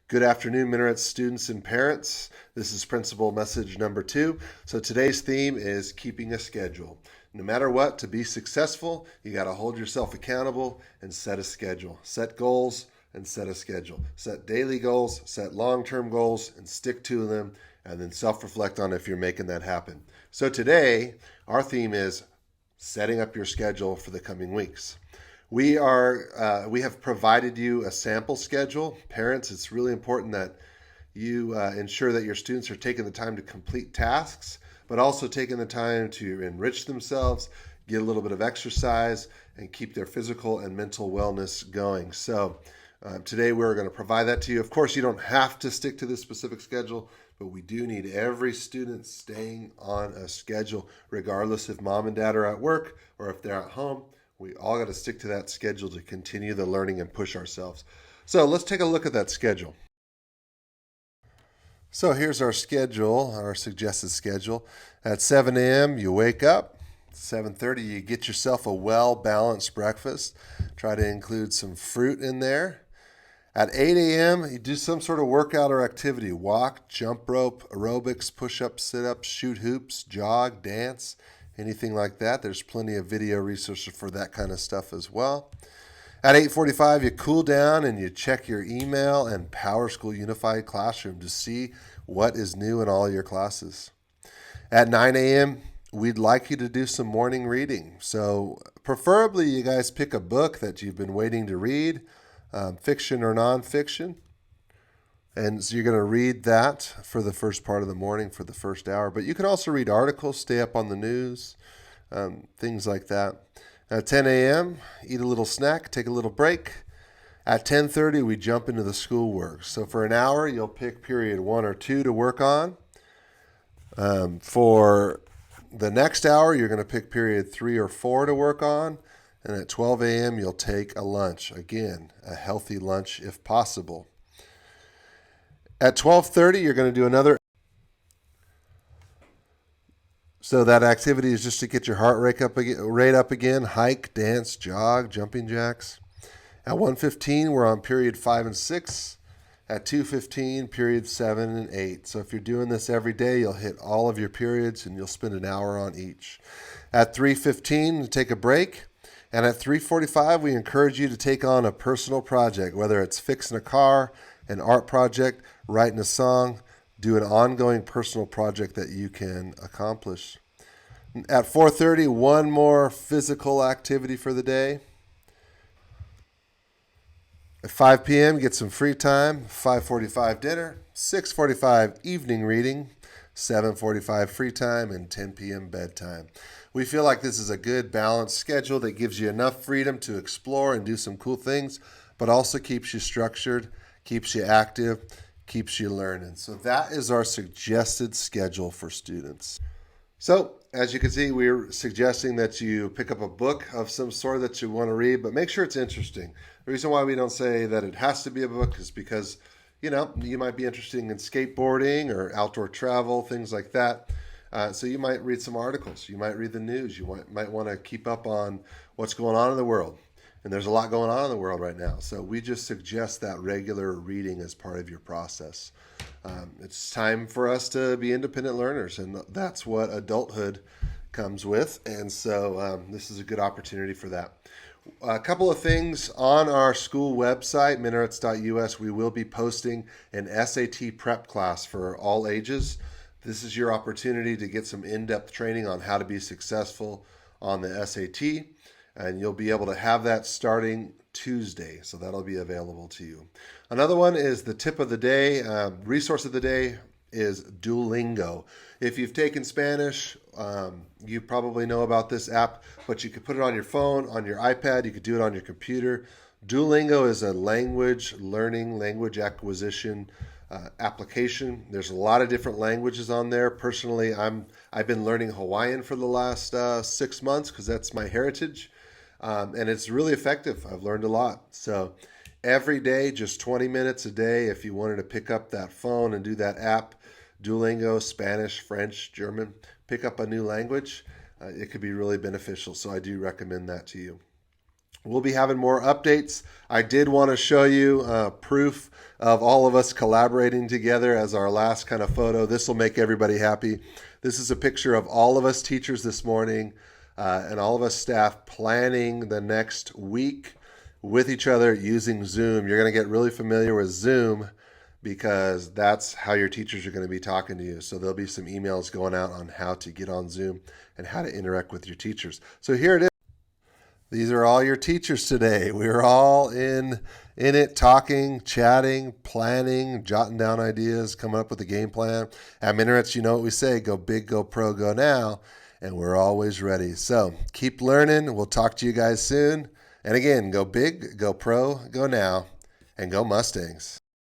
Good afternoon, Minarets students and parents. This is principal message number 2. So today's theme is keeping a schedule. No matter what, to be successful, you got to hold yourself accountable and set a schedule. Set goals and set a schedule. Set daily goals, set long-term goals, and stick to them, and then self-reflect on if you're making that happen. So today, our theme is setting up your schedule for the coming weeks. We have provided you a sample schedule. Parents, it's really important that you ensure that your students are taking the time to complete tasks, but also taking the time to enrich themselves, get a little bit of exercise, and keep their physical and mental wellness going. So today we're going to provide that to you. Of course, you don't have to stick to this specific schedule, but we do need every student staying on a schedule, regardless if mom and dad are at work or if they're at home. We all got to stick to that schedule to continue the learning and push ourselves. So let's take a look at that schedule. So here's our schedule, our suggested schedule. At 7 a.m., you wake up. 7:30, you get yourself a well-balanced breakfast. Try to include some fruit in there. At 8 a.m., you do some sort of workout or activity. Walk, jump rope, aerobics, push-ups, sit-ups, shoot hoops, jog, dance, anything like that. There's plenty of video resources for that kind of stuff as well. At 8:45, you cool down and you check your email and PowerSchool Unified Classroom to see what is new in all your classes. At 9 a.m., we'd like you to do some morning reading. So preferably you guys pick a book that you've been waiting to read, fiction or nonfiction. And so you're going to read that for the first part of the morning for the first hour. But you can also read articles, stay up on the news, things like that. At 10 a.m., eat a little snack, take a little break. At 10:30, we jump into the schoolwork. So for an hour, you'll pick period 1 or 2 to work on. For the next hour, you're going to pick period 3 or 4 to work on. And at 12 a.m., you'll take a lunch. Again, a healthy lunch if possible. At 12:30, you're going to do another. So that activity is just to get your heart rate up again. Hike, dance, jog, jumping jacks. At 1:15, we're on period 5 and 6. At 2:15, period 7 and 8. So if you're doing this every day, you'll hit all of your periods and you'll spend an hour on each. At 3:15, take a break. And at 3:45, we encourage you to take on a personal project, whether it's fixing a car, an art project, writing a song, do an ongoing personal project that you can accomplish. At 4:30, one more physical activity for the day. At 5 p.m., get some free time. 5:45 dinner, 6:45 evening reading, 7:45 free time, and 10 p.m. bedtime. We feel like this is a good balanced schedule that gives you enough freedom to explore and do some cool things, but also keeps you structured, keeps you active, keeps you learning. So that is our suggested schedule for students. So as you can see, we're suggesting that you pick up a book of some sort that you want to read, but make sure it's interesting. The reason why we don't say that it has to be a book is because, you might be interested in skateboarding or outdoor travel, things like that. So you might read some articles. You might read the news. You might want to keep up on what's going on in the world. And there's a lot going on in the world right now. So we just suggest that regular reading as part of your process. It's time for us to be independent learners, and that's what adulthood comes with. And so this is a good opportunity for that. A couple of things on our school website, minarets.us, we will be posting an SAT prep class for all ages. This is your opportunity to get some in-depth training on how to be successful on the SAT. And you'll be able to have that starting Tuesday. So that'll be available to you. Another one is the tip of the day. Resource of the day is Duolingo. If you've taken Spanish, you probably know about this app, but you could put it on your phone, on your iPad. You could do it on your computer. Duolingo is a language learning, language acquisition application. There's a lot of different languages on there. Personally, I've been learning Hawaiian for the last 6 months because that's my heritage. And it's really effective. I've learned a lot. So every day, just 20 minutes a day, if you wanted to pick up that phone and do that app, Duolingo, Spanish, French, German, pick up a new language, it could be really beneficial. So I do recommend that to you. We'll be having more updates. I did want to show you proof of all of us collaborating together as our last kind of photo. This will make everybody happy. This is a picture of all of us teachers this morning and all of us staff planning the next week with each other using Zoom. You're going to get really familiar with Zoom because that's how your teachers are going to be talking to you. So there'll be some emails going out on how to get on Zoom and how to interact with your teachers. So here it is. These are all your teachers today. We're all in it, talking, chatting, planning, jotting down ideas, coming up with a game plan. At Minarets, you know what we say, go big, go pro, go now, and we're always ready. So keep learning. We'll talk to you guys soon. And again, go big, go pro, go now, and go Mustangs.